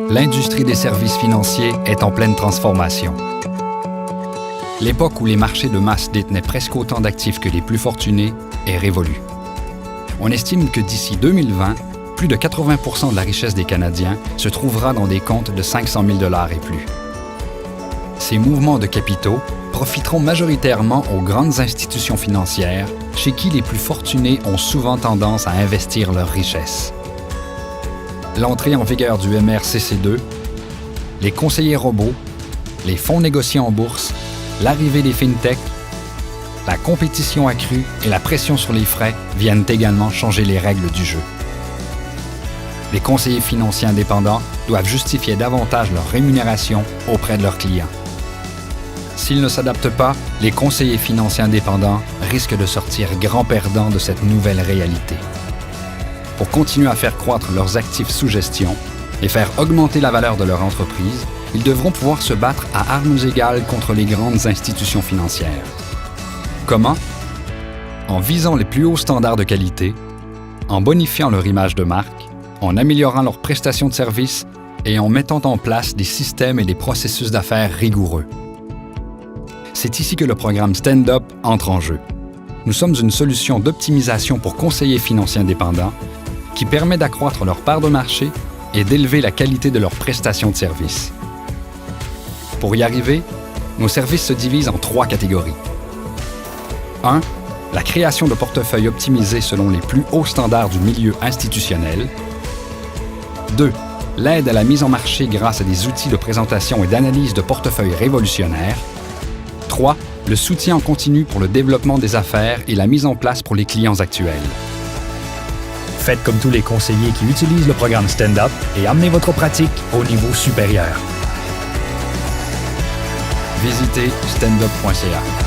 L'industrie des services financiers est en pleine transformation. L'époque où les marchés de masse détenaient presque autant d'actifs que les plus fortunés est révolue. On estime que d'ici 2020, plus de 80% de la richesse des Canadiens se trouvera dans des comptes de 500 000 $ et plus. Ces mouvements de capitaux profiteront majoritairement aux grandes institutions financières, chez qui les plus fortunés ont souvent tendance à investir leur richesse. L'entrée en vigueur du MRCC2, les conseillers robots, les fonds négociés en bourse, l'arrivée des fintechs, la compétition accrue et la pression sur les frais viennent également changer les règles du jeu. Les conseillers financiers indépendants doivent justifier davantage leur rémunération auprès de leurs clients. S'ils ne s'adaptent pas, les conseillers financiers indépendants risquent de sortir grands perdants de cette nouvelle réalité. Pour continuer à faire croître leurs actifs sous gestion et faire augmenter la valeur de leur entreprise, ils devront pouvoir se battre à armes égales contre les grandes institutions financières. Comment? En visant les plus hauts standards de qualité, en bonifiant leur image de marque, en améliorant leurs prestations de services et en mettant en place des systèmes et des processus d'affaires rigoureux. C'est ici que le programme Stand-Up entre en jeu. Nous sommes une solution d'optimisation pour conseillers financiers indépendants qui permet d'accroître leur part de marché et d'élever la qualité de leurs prestations de services. Pour y arriver, nos services se divisent en 3 catégories. 1. La création de portefeuilles optimisés selon les plus hauts standards du milieu institutionnel. 2. L'aide à la mise en marché grâce à des outils de présentation et d'analyse de portefeuilles révolutionnaires. 3. Le soutien en continu pour le développement des affaires et la mise en place pour les clients actuels. Faites comme tous les conseillers qui utilisent le programme Stand-Up et amenez votre pratique au niveau supérieur. Visitez standup.ca.